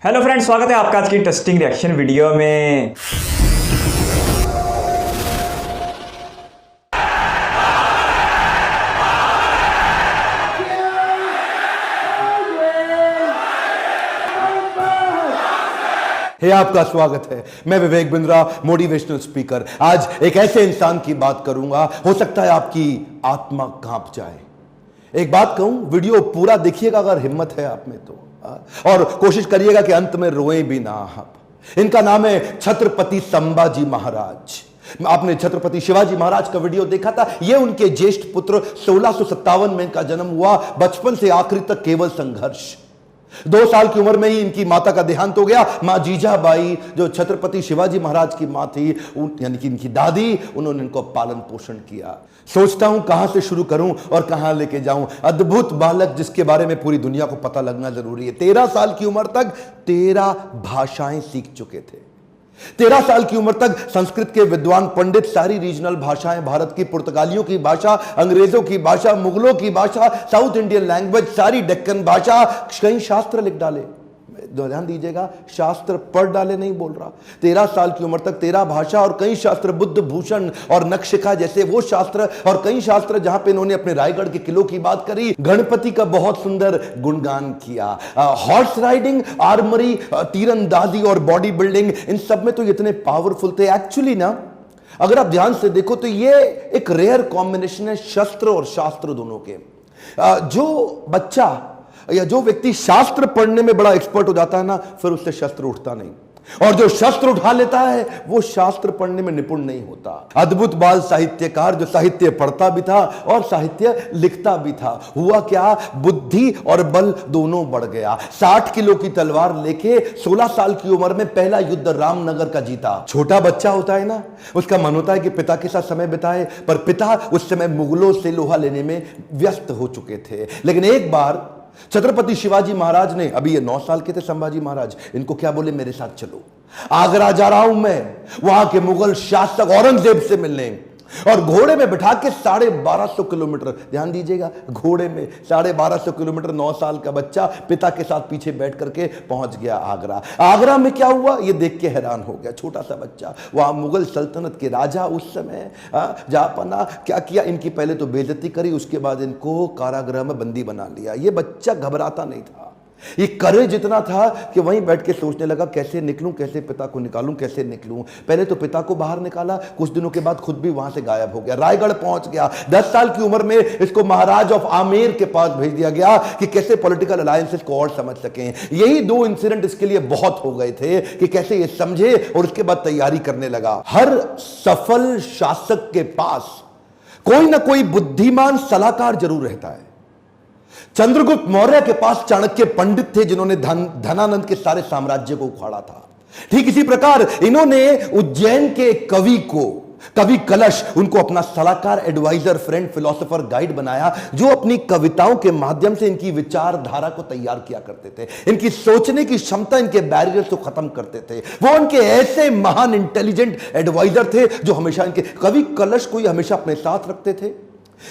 Hello friends, स्वागत है आपका आज की इंटरेस्टिंग रिएक्शन वीडियो में। आपका स्वागत है। मैं विवेक बिंद्रा, मोटिवेशनल स्पीकर। आज एक ऐसे इंसान की बात करूंगा, हो सकता है आपकी आत्मा कांप जाए। एक बात कहूं, वीडियो पूरा देखिएगा अगर हिम्मत है आप में तो, और कोशिश करिएगा कि अंत में रोए भी ना आप। इनका नाम है छत्रपति संभाजी महाराज। आपने छत्रपति शिवाजी महाराज का वीडियो देखा था। यह उनके ज्येष्ठ पुत्र 1657 में इनका जन्म हुआ। बचपन से आखिरी तक केवल संघर्ष। 2 साल की उम्र में ही इनकी माता का देहांत हो गया। मां जीजाबाई, जो छत्रपति शिवाजी महाराज की मां थी, यानी कि इनकी दादी, उन्होंने इनको पालन पोषण किया। सोचता हूं कहां से शुरू करूं और कहां लेके जाऊं। अद्भुत बालक जिसके बारे में पूरी दुनिया को पता लगना जरूरी है। 13 साल की उम्र तक 13 भाषाएं सीख चुके थे। 13 साल की उम्र तक संस्कृत के विद्वान पंडित सारी रीजनल भाषाएं, भारत की पुर्तगालियों की भाषा, अंग्रेजों की भाषा, मुगलों की भाषा, साउथ इंडियन लैंग्वेज, सारी डेक्कन भाषा, कई शास्त्र लिख डाले। ध्यान दीजिएगा, शास्त्र पढ़ डाले नहीं बोल रहा। 13 साल की उम्र तक 13 भाषा और कई शास्त्र, बुद्ध भूषण और नखशिखा जैसे वो शास्त्र, और कई शास्त्र जहां पे इन्होंने अपने रायगढ़ के किलों की बात करी, गणपति का बहुत सुंदर गुणगान किया। हॉर्स राइडिंग, आर्मरी, तीरंदाजी और बॉडी बिल्डिंग, इन सब में तो इतने पावरफुल थे। एक्चुअली ना, अगर आप ध्यान से देखो तो ये एक रेयर कॉम्बिनेशन है, शस्त्र और शास्त्र दोनों के। जो बच्चा या जो व्यक्ति शास्त्र पढ़ने में बड़ा एक्सपर्ट हो जाता है ना, फिर उससे शस्त्र उठता नहीं, और जो शस्त्र उठा लेता है वो शास्त्र पढ़ने में निपुण नहीं होता। अद्भुत बाल साहित्यकार, जो साहित्य पढ़ता भी था और साहित्य लिखता भी था। हुआ क्या, बुद्धि और बल दोनों बढ़ गया। 60 किलो की तलवार लेके 16 साल की उम्र में पहला युद्ध रामनगर का जीता। छोटा बच्चा होता है ना, उसका मन होता है कि पिता के साथ समय बिताए, पर पिता उस समय मुगलों से लोहा लेने में व्यस्त हो चुके थे। लेकिन एक बार छत्रपति शिवाजी महाराज ने, अभी ये 9 साल के थे संभाजी महाराज, इनको क्या बोले, मेरे साथ चलो, आगरा जा रहा हूं मैं, वहां के मुगल शासक औरंगजेब से मिलने। और घोड़े में बिठा के 1250 किलोमीटर, ध्यान दीजिएगा, घोड़े में 1250 किलोमीटर 9 साल का बच्चा पिता के साथ पीछे बैठ करके पहुंच गया आगरा। आगरा में क्या हुआ ये देख के हैरान हो गया, छोटा सा बच्चा। वहां मुगल सल्तनत के राजा उस समय जापना क्या किया, इनकी पहले तो बेइज्जती करी, उसके बाद इनको कारागृह में बंदी बना लिया। ये बच्चा घबराता नहीं था, ये करेज इतना था कि वहीं बैठ के सोचने लगा, कैसे निकलूं, कैसे पिता को निकालूं, कैसे निकलूं। पहले तो पिता को बाहर निकाला, कुछ दिनों के बाद खुद भी वहां से गायब हो गया, रायगढ़ पहुंच गया। 10 साल की उम्र में इसको महाराज ऑफ आमेर के पास भेज दिया गया कि कैसे पॉलिटिकल अलायंसेस को और समझ सकें। यही 2 इंसिडेंट इसके लिए बहुत हो गए थे कि कैसे ये समझे, और उसके बाद तैयारी करने लगा। हर सफल शासक के पास कोई ना कोई बुद्धिमान सलाहकार जरूर रहता है। चंद्रगुप्त मौर्य के पास चाणक्य पंडित थे, जिन्होंने धनानंद के सारे साम्राज्य को उखाड़ा था। ठीक इसी प्रकार इन्होंने उज्जैन के कवि कलश, उनको अपना सलाहकार, एडवाइजर, फ्रेंड, फिलोसोफर, गाइड बनाया, जो अपनी कविताओं के माध्यम से इनकी विचारधारा को तैयार किया करते थे। इनकी सोचने की क्षमता, इनके बैरियर्स को खत्म करते थे। वो उनके ऐसे महान इंटेलिजेंट एडवाइजर थे जो हमेशा इनके, कवि कलश को हमेशा अपने साथ रखते थे।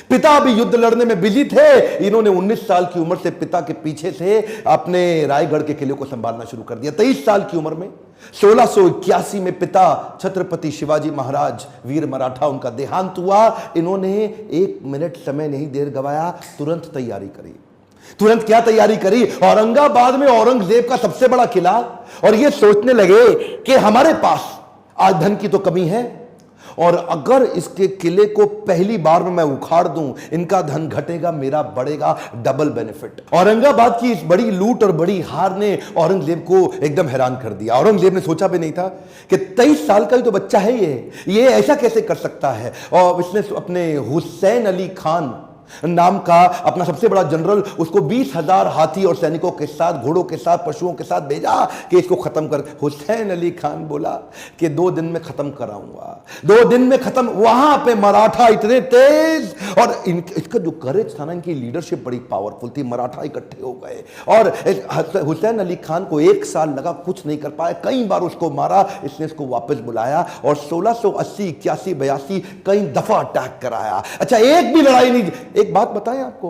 पिता भी युद्ध लड़ने में बिजी थे, इन्होंने 19 साल की उम्र से पिता के पीछे से अपने रायगढ़ के किले को संभालना शुरू कर दिया। 23 साल की उम्र में 1681 में पिता छत्रपति शिवाजी महाराज, वीर मराठा, उनका देहांत हुआ। इन्होंने 1 मिनट समय नहीं देर गवाया, तुरंत तैयारी करी। तुरंत क्या तैयारी करी, औरंगाबाद में औरंगजेब का सबसे बड़ा किला, और ये सोचने लगे कि हमारे पास आज धन की तो कमी है, और अगर इसके किले को पहली बार में मैं उखाड़ दूं, इनका धन घटेगा, मेरा बढ़ेगा, डबल बेनिफिट। औरंगाबाद की इस बड़ी लूट और बड़ी हार ने औरंगजेब को एकदम हैरान कर दिया। औरंगजेब ने सोचा भी नहीं था कि 23 साल का ही तो बच्चा है ये ऐसा कैसे कर सकता है। और इसने अपने हुसैन अली खान नाम का अपना सबसे बड़ा जनरल, उसको 20,000 हाथी और सैनिकों के साथ, घोड़ों के साथ, पशुओं के साथ भेजा कि इसको खत्म कर। हुसैन अली खान बोला कि 2 दिन में खत्म कराऊंगा, 2 दिन में खत्म। वहां पे मराठा इतने तेज, और इसका जो करेज था ना, इनकी लीडरशिप बड़ी पावरफुल थी। मराठा इकट्ठे हो गए, और हुसैन अली खान को 1 साल लगा, कुछ नहीं कर पाया, कई बार उसको मारा। इसने इसको वापस बुलाया और 1680, 81, 82 कई दफा अटैक कराया। अच्छा, एक भी लड़ाई नहीं। एक बात बताएं आपको,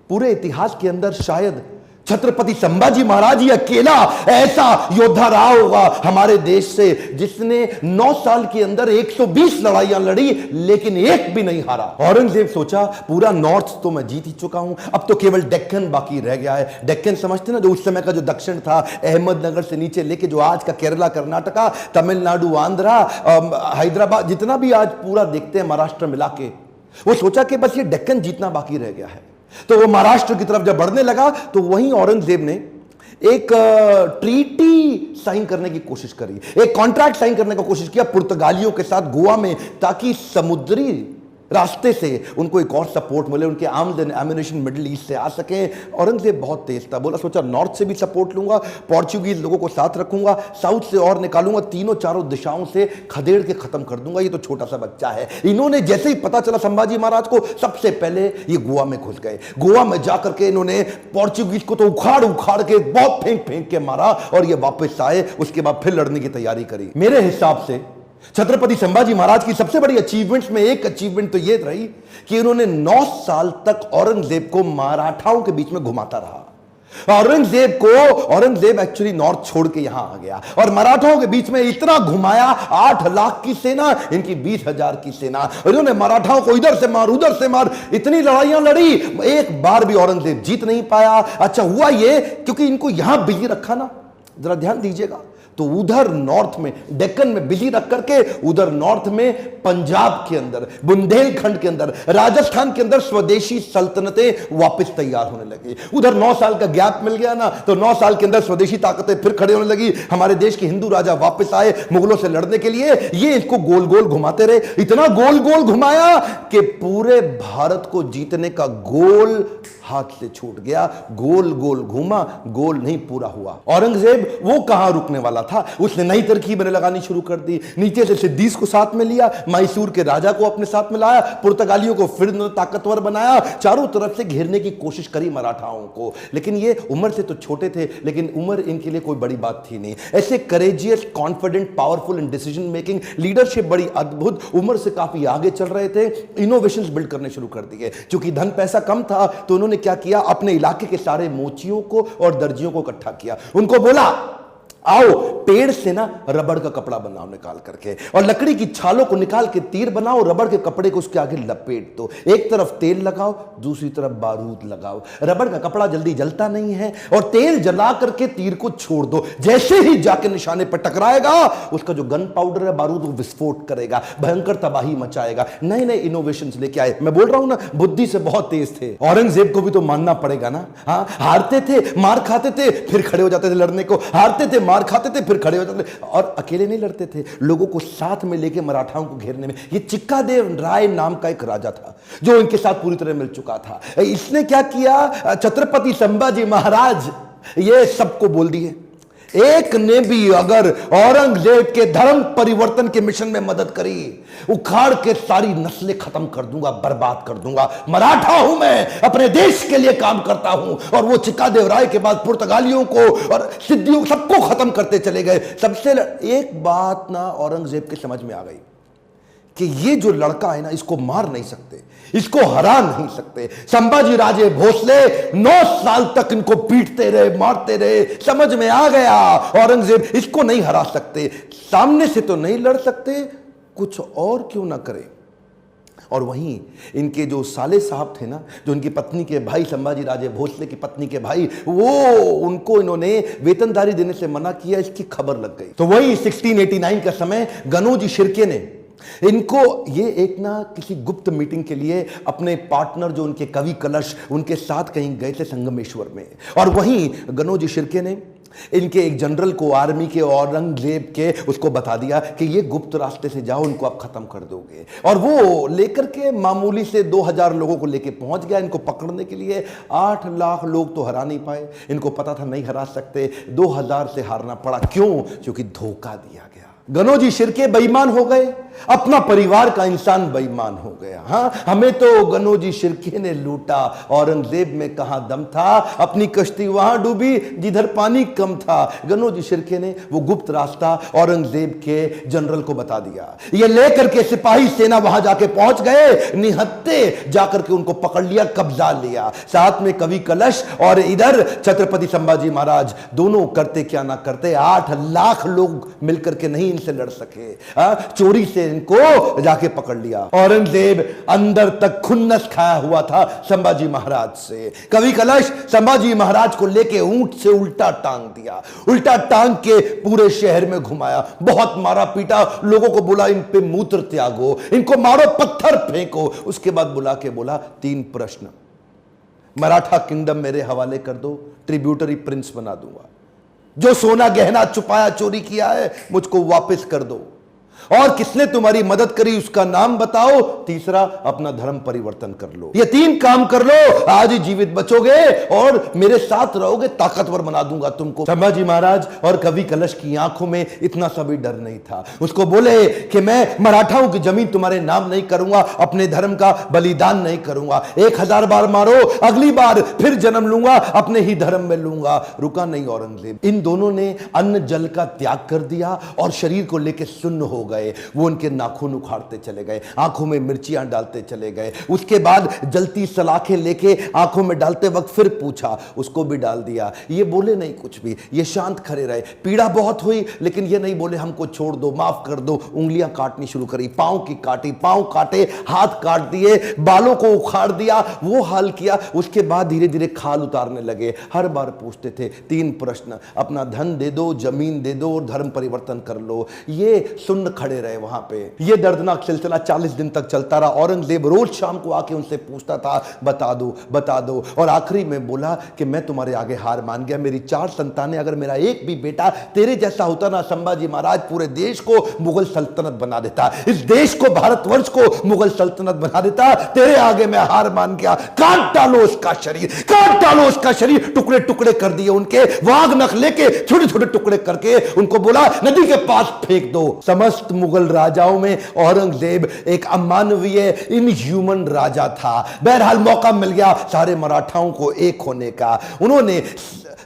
पूरे इतिहास के अंदर शायद छत्रपति संभाजी महाराज ही अकेला ऐसा योद्धा रहा होगा हमारे देश से जिसने 9 साल के अंदर 120 लड़ाइयां लड़ी लेकिन एक भी नहीं हारा। औरंगजेब सोचा पूरा नॉर्थ तो मैं जीत ही चुका हूं, अब तो केवल डेक्कन बाकी रह गया है। डेक्कन समझते ना, जो उस समय का जो दक्षिण था, अहमदनगर से नीचे लेके जो आज का केरला, कर्नाटका, तमिलनाडु, आंध्रा, हैदराबाद, जितना भी आज पूरा देखते हैं महाराष्ट्र मिला के, वो सोचा कि बस ये डेक्कन जीतना बाकी रह गया है। तो वो महाराष्ट्र की तरफ जब बढ़ने लगा तो वहीं औरंगजेब ने एक ट्रीटी साइन करने की कोशिश करी, एक कॉन्ट्रैक्ट साइन करने की कोशिश किया पुर्तगालियों के साथ गोवा में, ताकि समुद्री रास्ते से उनको एक और सपोर्ट मिले, उनके आर्म्स एम्युनिशन मिडिल ईस्ट से आ सके। औरंगजेब बहुत तेज था, बोला सोचा नॉर्थ से भी सपोर्ट लूंगा, पोर्चुगीज लोगों को साथ रखूंगा, साउथ से और निकालूंगा, तीनों चारों दिशाओं से खदेड़ के खत्म कर दूंगा, ये तो छोटा सा बच्चा है। इन्होंने जैसे ही पता चला संभाजी महाराज को, सबसे पहले ये गोवा में घुस गए। गोवा में जाकर के इन्होंने पोर्चुगीज को तो उखाड़ उखाड़ के बहुत फेंक फेंक के मारा और ये वापस आए। उसके बाद फिर लड़ने की तैयारी करी। मेरे हिसाब से छत्रपति संभाजी महाराज की सबसे बड़ी अचीवमेंट्स में एक अचीवमेंट तो यह रही कि उन्होंने 9 साल तक औरंगजेब को मराठाओं के बीच में घुमाता रहा। औरंगजेब एक्चुअली नॉर्थ छोड़ के यहां आ गया और मराठाओं के बीच में इतना घुमाया, 8 लाख की सेना, इनकी 20,000 की सेना। इन्होंने मराठाओं को इधर से मार उधर से मार, इतनी लड़ाइयां लड़ी, एक बार भी औरंगजेब जीत नहीं पाया। अच्छा हुआ ये क्योंकि इनको यहां बिजी रखा ना, जरा ध्यान दीजिएगा, तो उधर नॉर्थ में डेक्कन में बिजी रख करके उधर नॉर्थ में पंजाब के अंदर, बुंदेलखंड के अंदर, राजस्थान के अंदर स्वदेशी सल्तनतें वापस तैयार होने लगी। उधर 9 साल का गैप मिल गया ना, तो 9 साल के अंदर स्वदेशी ताकतें फिर खड़े होने लगी। हमारे देश के हिंदू राजा वापस आए मुगलों से लड़ने के लिए। ये इसको गोल गोल घुमाते रहे, इतना गोल गोल घुमाया कि पूरे भारत को जीतने का गोल हाथ से छूट गया। गोल गोल घूमा, गोल नहीं पूरा हुआ। औरंगजेब वो कहां रुकने वाला था, उसने नई तरकीबें लगानी शुरू कर दी। नीचे से सिद्दीस को साथ में लिया, मैसूर के राजा को अपने साथ में लाया, पुर्तगालियों को फिर ताकतवर बनाया, चारों तरफ से घेरने की कोशिश करी मराठाओं को। लेकिन ये उम्र से तो छोटे थे, लेकिन उम्र इनके लिए कोई बड़ी बात थी नहीं। ऐसे courageous, confident, powerful in decision making, leadership बड़ी अद्भुत, उम्र से काफी आगे चल रहे थे। इनोवेशंस बिल्ड करने शुरू कर दिए। क्योंकि धन पैसा कम था तो उन्होंने क्या किया, अपने इलाके के सारे मोचियों को और दर्जियों को इकट्ठा किया। उनको बोला आओ पेड़ से ना रबड़ का कपड़ा बनाओ निकाल करके, और लकड़ी की छालों को निकाल के तीर बनाओ, रबड़ के कपड़े को उसके आगे लपेट दो, एक तरफ तेल लगाओ दूसरी तरफ बारूद लगाओ। रबड़ का कपड़ा जल्दी जलता नहीं है, और तेल जला करके तीर को छोड़ दो, जैसे ही जाके निशाने पर टकराएगा उसका जो गन पाउडर है, बारूद, वो विस्फोट करेगा, भयंकर तबाही मचाएगा। नए नए इनोवेशंस लेके आए। मैं बोल रहा हूं ना, बुद्धि से बहुत तेज थे। औरंगजेब को भी तो मानना पड़ेगा ना। हाँ, हारते थे, मार खाते थे, फिर खड़े हो जाते थे लड़ने को, हारते थे, मार खाते थे, फिर खड़े हो जाते थे, और अकेले नहीं लड़ते थे, लोगों को साथ में लेके मराठाओं को घेरने में। ये चिक्कादेव राय नाम का एक राजा था जो इनके साथ पूरी तरह मिल चुका था। इसने क्या किया, छत्रपति संभाजी महाराज ये सबको बोल दिए, एक ने भी अगर औरंगजेब के धर्म परिवर्तन के मिशन में मदद करी, उखाड़ के सारी नस्लें खत्म कर दूंगा, बर्बाद कर दूंगा। मराठा हूं मैं, अपने देश के लिए काम करता हूं। और वो चिक्कादेव राय के बाद पुर्तगालियों को और सिद्धियों सबको खत्म करते चले गए। सबसे एक बात ना औरंगजेब के समझ में आ गई कि ये जो लड़का है ना, इसको मार नहीं सकते, इसको हरा नहीं सकते। संभाजी राजे भोसले 9 साल तक इनको पीटते रहे, मारते रहे। समझ में आ गया औरंगजेब इसको नहीं हरा सकते, सामने से तो नहीं लड़ सकते, कुछ और क्यों ना करे। और वहीं इनके जो साले साहब थे ना, जो इनकी पत्नी के भाई, संभाजी राजे भोसले की पत्नी के भाई, वो उनको इन्होंने वेतनदारी देने से मना किया, इसकी खबर लग गई। तो वही 1689 का समय गनोजी शिर्के ने इनको ये एक ना किसी गुप्त मीटिंग के लिए अपने पार्टनर जो उनके कवि कलश, उनके साथ कहीं गए थे संगमेश्वर में। और वहीं गनोजी शिर्के ने इनके एक जनरल को, आर्मी के, औरंगजेब के, उसको बता दिया कि ये गुप्त रास्ते से जाओ, इनको आप खत्म कर दोगे। और वो लेकर के मामूली से 2000 लोगों को लेके पहुंच गया इनको पकड़ने के लिए। 8 लाख लोग तो हरा नहीं पाए, इनको पता था नहीं हरा सकते, 2000 से हारना पड़ा। क्यों? क्योंकि धोखा दिया गया। गनोजी शिर्के बेईमान हो गए, अपना परिवार का इंसान बेईमान हो गया। हाँ, हमें तो गनोजी शिर्के ने लूटा, औरंगजेब में कहां दम था, अपनी कश्ती वहां डूबी जिधर पानी कम था। गनोजी शिर्के ने वो गुप्त रास्ता औरंगजेब के जनरल को बता दिया। ये लेकर के सिपाही सेना वहां जाके पहुंच गए, निहत्ते जाकर के उनको पकड़ लिया, कब्जा लिया। साथ में कवि कलश और इधर छत्रपति संभाजी महाराज, दोनों करते क्या ना करते, 8 लाख लोग मिलकर के नहीं इनसे लड़ सके। चोरी से इनको जाके पकड़ लिया। औरंगजेब अंदर तक खुन्नस खाया हुआ था संभाजी महाराज से। कवि कलश संभाजी महाराज को लेके ऊंट से उल्टा टांग दिया, उल्टा टांग के पूरे शहर में घुमाया, बहुत मारा पीटा, लोगों को बोला इन पे मूत्र त्यागो, इनको मारो, पत्थर फेंको। उसके बाद बुला के बोला 3 प्रश्न, मराठा किंगडम मेरे हवाले कर दो, ट्रिब्यूटरी प्रिंस बना दूंगा, जो सोना गहना छुपाया चोरी किया है मुझको वापस कर दो, और किसने तुम्हारी मदद करी उसका नाम बताओ, तीसरा अपना धर्म परिवर्तन कर लो। ये 3 काम कर लो, आज ही जीवित बचोगे और मेरे साथ रहोगे, ताकतवर बना दूंगा तुमको। संभाजी महाराज और कवि कलश की आंखों में इतना सा भी डर नहीं था। उसको बोले कि मैं मराठाओं की जमीन तुम्हारे नाम नहीं करूंगा, अपने धर्म का बलिदान नहीं करूंगा, 1000 बार मारो, अगली बार फिर जन्म लूंगा, अपने ही धर्म में लूंगा। रुका नहीं औरंगजेब। इन दोनों ने अन्न जल का त्याग कर दिया और शरीर को लेकर सुन्न हो गए। वो उनके नाखून उखाड़ते चले गए, आंखों में मिर्चियां डालते चले गए। उसके बाद जलती सलाखें लेके आंखों में डालते वक्त फिर पूछा, उसको भी डाल दिया। ये बोले नहीं कुछ भी, ये शांत खड़े रहे। पीड़ा बहुत हुई लेकिन ये नहीं बोले हमको छोड़ दो, माफ कर दो। उंगलियां काटनी शुरू करी, पांव की काटी, पांव काटे, हाथ काट दिए, बालों को उखाड़ दिया, वो हाल किया। उसके बाद धीरे धीरे खाल उतारने लगे। हर बार पूछते थे 3 प्रश्न, अपना धन दे दो, जमीन दे दो और धर्म परिवर्तन कर लो। ये सुन्न खड़े रहे वहां पे। ये दर्दनाक सिलसिला 40 दिन तक चलता रहा। औरंगजेब रोज शाम को आके उनसे पूछता था, बता दो बता दो, और आखिरी में बोला कि मैं तुम्हारे आगे हार मान गया, मेरी 4 संतानें, अगर मेरा एक भी बेटा तेरे जैसा होता ना संभाजी महाराज, पूरे देश को मुगल सल्तनत बना देता, इस देश को, भारतवर्ष को मुगल सल्तनत बना देता। तेरे आगे मैं हार मान गया। काट डालो उसका शरीर, काट डालो उसका शरीर। टुकड़े टुकड़े कर दिए उनके, वाघ नख लेके छोटे छोटे टुकड़े करके उनको बोला नदी के पास फेंक दो। समस्त मुगल राजाओं में औरंगजेब एक अमानवीय, इनह्यूमन राजा था। बहरहाल मौका मिल गया सारे मराठाओं को एक होने का। उन्होंने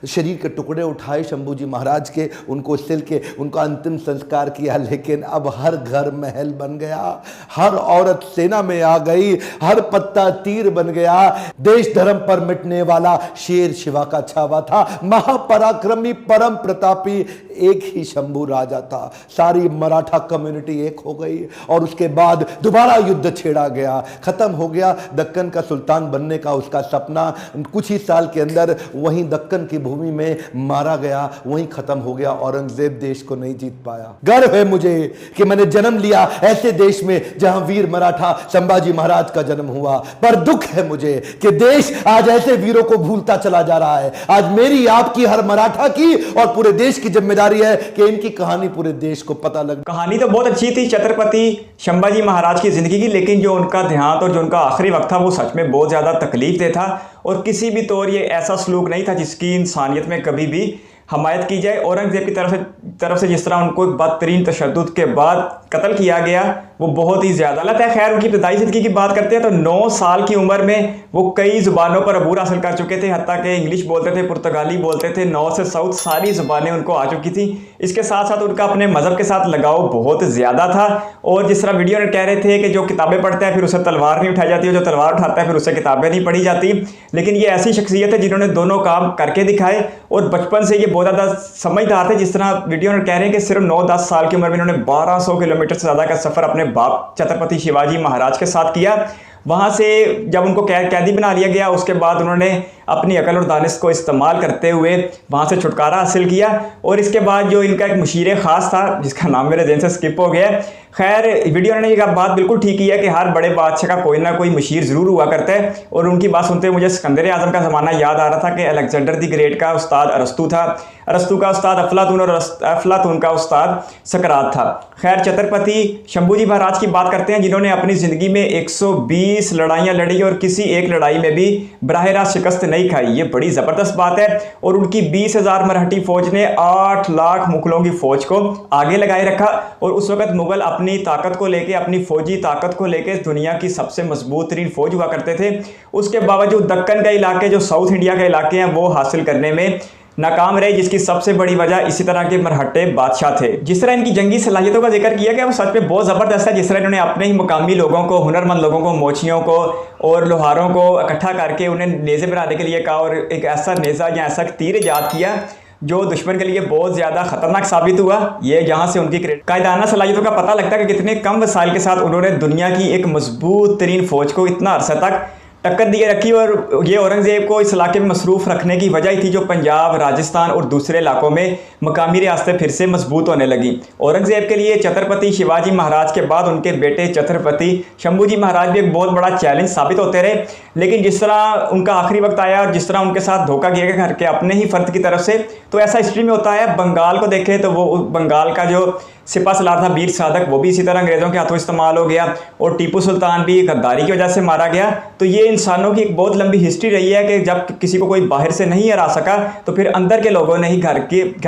शरीर के टुकड़े उठाए शंभूजी महाराज के, उनको सिल के उनका अंतिम संस्कार किया। लेकिन अब हर घर महल बन गया, हर औरत सेना में आ गई, हर पत्ता तीर बन गया। देश धर्म पर मिटने वाला शेर शिवा का छावा था। महापराक्रमी, परम प्रतापी एक ही शंभू राजा था। सारी मराठा कम्युनिटी एक हो गई और उसके बाद दोबारा युद्ध छेड़ा गया। खत्म हो गया दक्कन का सुल्तान बनने का उसका सपना। कुछ ही साल के अंदर वहीं दक्कन की भूमि में मारा गया, वहीं खत्म हो गया। औरंगजेब देश को नहीं जीत पाया। गर्व है मुझे कि मैंने जन्म लिया ऐसे देश में जहां वीर मराठा संभाजी महाराज का जन्म हुआ, पर दुख है मुझे कि देश आज ऐसे वीरों को भूलता चला जा रहा है। आज मेरी, आपकी, हर मराठा की और पूरे देश की जिम्मेदारी है कि इनकी कहानी पूरे देश को पता लगे। कहानी तो बहुत अच्छी थी छत्रपति संभाजी महाराज की जिंदगी की, लेकिन जो उनका देहांत और जो उनका आखिरी वक्त था वो सच में बहुत ज्यादा तकलीफ दे था और किसी भी तौर ये ऐसा सलूक नहीं था जिसकी इंसानियत में कभी भी हमायत की जाए। औरंगजेब की तरफ से जिस तरह उनको बदतरीन तशद्दुद के बाद कत्ल किया गया वो बहुत ही ज़्यादा गलत है। खैर, उनकी इब्तदाई ज़िंदगी की बात करते हैं तो 9 साल की उम्र में वो कई ज़ुबानों पर अबूर हासिल कर चुके थे, हत्ता कि इंग्लिश बोलते थे, पुर्तगाली बोलते थे, नॉर्थ से साउथ सारी ज़ुबानें उनको आ चुकी थी। इसके साथ साथ उनका अपने मज़हब के साथ लगाव बहुत ज़्यादा था और जिस तरह वीडियो में कह रहे थे कि जो किताबें पढ़ता है फिर उसे तलवार नहीं उठाई जाती, जो तलवार उठाता है फिर उसे किताबें नहीं पढ़ी जाती। लेकिन ये ऐसी शख्सियत है जिन्होंने दोनों काम करके दिखाए और बचपन से ये बहुत ज़्यादा समझदार थे। जिस तरह वीडियो में कह रहे हैं कि सिर्फ 9-10 साल की उम्र में इन्होंने 1200 किलोमीटर से ज़्यादा का सफ़र अपने बाप छत्रपति शिवाजी महाराज के साथ किया। वहाँ से जब उनको कैदी बना लिया गया उसके बाद उन्होंने अपनी अकल और दानिश को इस्तेमाल करते हुए वहाँ से छुटकारा हासिल किया और इसके बाद जो इनका एक मुशीर ख़ास था जिसका नाम मेरे ज़हन से स्किप हो गया। खैर, वीडियो ने एक बात बिल्कुल ठीक की है कि हर बड़े बादशाह का कोई ना कोई मुशीर ज़रूर हुआ करता है और उनकी बात सुनते हुए मुझे सिकंदर आज़म का ज़माना याद आ रहा था कि अलेक्जेंडर द ग्रेट का उस्ताद अरस्तू था, अरस्तू का उस्ताद अफलातून और अफलातून का उस्ताद सकरात था। खैर, छत्रपति शंभूजी महाराज की बात करते हैं जिन्होंने अपनी ज़िंदगी में 120 लड़ाइयाँ लड़ी और किसी एक लड़ाई में भी बराह रास्त शिकस्त नहीं खाई। ये बड़ी ज़बरदस्त बात है। और उनकी 20,000 मराठी फौज ने 8 लाख मुगलों की फौज को आगे लगाए रखा। और उस वक्त मुगल अपनी ताकत को लेके, अपनी फौजी ताकत को लेके दुनिया की सबसे मजबूत तरीन फौज हुआ करते थे। उसके बावजूद दक्कन के इलाके, जो साउथ इंडिया के इलाके हैं, वो हासिल करने में नाकाम रहे, जिसकी सबसे बड़ी वजह इसी तरह के मरहट्टे बादशाह थे। जिस तरह इनकी जंगी सलाहियतों का जिक्र किया गया वो सच में बहुत ज़बरदस्त है। जिस तरह इन्होंने अपने ही मुकामी लोगों को, हुनरमंद लोगों को, मोचियों को और लोहारों को इकट्ठा करके उन्हें नेज़े बनाने के लिए कहा और एक ऐसा नेज़ा या ऐसा तीर ईजाद किया जो दुश्मन के लिए बहुत ज़्यादा खतरनाक साबित हुआ। ये यहाँ से उनकी कायदाना सलाहियतों का पता लगता है कि कितने कम वसाइल के साथ उन्होंने दुनिया की एक मजबूत तरीन फौज को इतना अरसा तक टक्कर दिए रखी। और ये औरंगज़ेब को इस इलाके में मसरूफ़ रखने की वजह ही थी जो पंजाब, राजस्थान और दूसरे इलाकों में मकामी रियासतें फिर से मजबूत होने लगी। औरंगज़ेब के लिए छत्रपति शिवाजी महाराज के बाद उनके बेटे छत्रपति शंभूजी महाराज भी एक बहुत बड़ा चैलेंज साबित होते रहे। लेकिन जिस तरह उनका आखिरी वक्त आया और जिस तरह उनके साथ धोखा किया गया करके अपने ही फर्द की तरफ से, तो ऐसा हिस्ट्री में होता है। बंगाल को देखें तो वो बंगाल का जो सिपा सलार था वीर साधक, वो भी इसी तरह अंग्रेज़ों के हाथों इस्तेमाल हो गया। और टीपू सुल्तान भी गद्दारी की वजह से मारा गया। तो ये इंसानों की एक बहुत लंबी हिस्ट्री रही है कि जब किसी को कोई बाहर से नहीं हरा सका तो फिर अंदर के लोगों ने ही, घर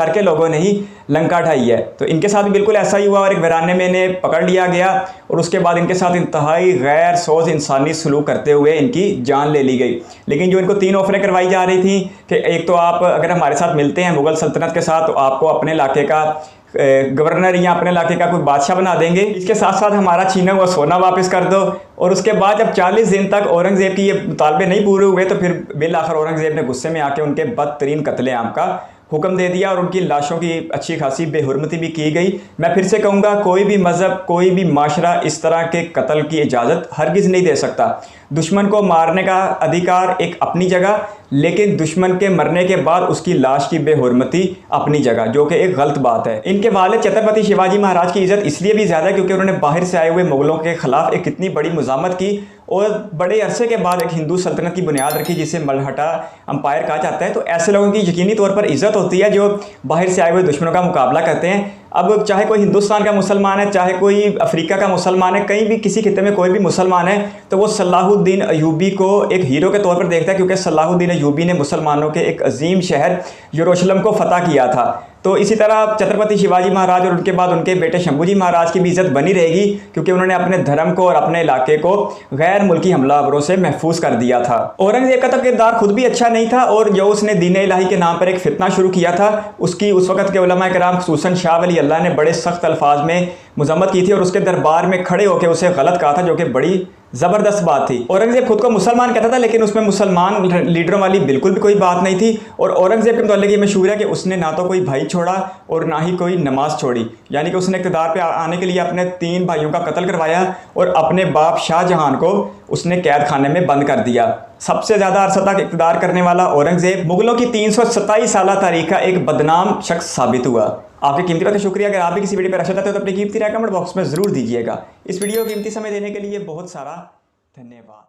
के लोगों ने ही लंका ढाई है। तो इनके साथ भी बिल्कुल ऐसा ही हुआ और एक वीराने में इन्हें पकड़ लिया गया और उसके बाद इनके साथ इंतहाई गैर सोच इंसानी सलूक करते हुए इनकी जान ले ली गई। लेकिन जो इनको 3 ऑफरें करवाई जा रही थी कि एक तो आप अगर हमारे साथ मिलते हैं मुगल सल्तनत के साथ तो आपको अपने इलाके का गवर्नर या अपने इलाके का कोई बादशाह बना देंगे, इसके साथ साथ हमारा छीना हुआ सोना वापस कर दो। और उसके बाद जब 40 दिन तक औरंगज़ेब की ये मुतालबे नहीं पूरे हुए तो फिर बिल आखिर औरंगज़ेब ने गुस्से में आके उनके बदतरीन कत्लेआम का हुक्म दे दिया और उनकी लाशों की अच्छी खासी बेहुरमती भी की गई। मैं फिर से कहूँगा, कोई भी मज़हब, कोई भी माशरा इस तरह के कत्ल की इजाज़त हरगिज़ नहीं दे सकता। दुश्मन को मारने का अधिकार एक अपनी जगह, लेकिन दुश्मन के मरने के बाद उसकी लाश की बेहुरमती अपनी जगह, जो कि एक गलत बात है। इनके वालिद छत्रपति शिवाजी महाराज की इज़्ज़त इसलिए भी ज़्यादा क्योंकि उन्होंने बाहर से आए हुए मुगलों के ख़िलाफ़ एक इतनी बड़ी मुज़ामत की और बड़े अरसे के बाद एक हिंदू सल्तनत की बुनियाद रखी जिसे मलहटा अम्पायर कहा जाता है। तो ऐसे लोगों की यकीनी तौर पर इज़्ज़त होती है जो बाहर से आए हुए दुश्मनों का मुकाबला करते हैं। अब चाहे कोई हिंदुस्तान का मुसलमान है, चाहे कोई अफ्रीका का मुसलमान है, कहीं भी किसी खिते में कोई भी मुसलमान है तो वो सलाहुद्दीन अयूबी को एक हीरो के तौर पर देखता है, क्योंकि सलाहुद्दीन अयूबी ने मुसलमानों के एक अजीम शहर यरूशलेम को फतह किया था। तो इसी तरह छत्रपति शिवाजी महाराज और उनके बाद उनके बेटे शंभूजी महाराज की भी इज़्ज़त बनी रहेगी क्योंकि उन्होंने अपने धर्म को और अपने इलाके को गैर मुल्की हमलावरों से महफूज कर दिया था। औरंगज़ेब का तो किरदार खुद भी अच्छा नहीं था और जो उसने दीन इलाही के नाम पर एक फितना शुरू किया था उसकी उस वक़्त के उलमा किराम खुसूसन शाह वली अल्लाह ने बड़े सख्त अल्फाज में मजम्मत की थी और उसके दरबार में खड़े होकर उसे गलत कहा था, जो कि बड़ी ज़बरदस्त बात थी। औरंगज़ेब खुद को मुसलमान कहता था लेकिन उसमें मुसलमान लीडरों वाली बिल्कुल भी कोई बात नहीं थी। और औरंगज़ेब के मुताल्लिक़ ये मशहूर है कि उसने ना तो कोई भाई छोड़ा और ना ही कोई नमाज छोड़ी, यानी कि उसने इक़्तिदार पे आने के लिए अपने 3 भाइयों का कत्ल करवाया और अपने बाप शाहजहां को उसने कैद खाने में बंद कर दिया। सबसे ज़्यादा अरसा तक इक़्तिदार करने वाला औरंगज़ेब मुगलों की 327 साल तारीख़ का एक बदनाम शख्स साबित हुआ। आपके कीमती वक्त का शुक्रिया। अगर आप भी किसी वीडियो पर अच्छा चाहते हो तो अपनी कीमती राय कमेंट बॉक्स में ज़रूर दीजिएगा। इस वीडियो को कीमती समय देने के लिए बहुत सारा धन्यवाद।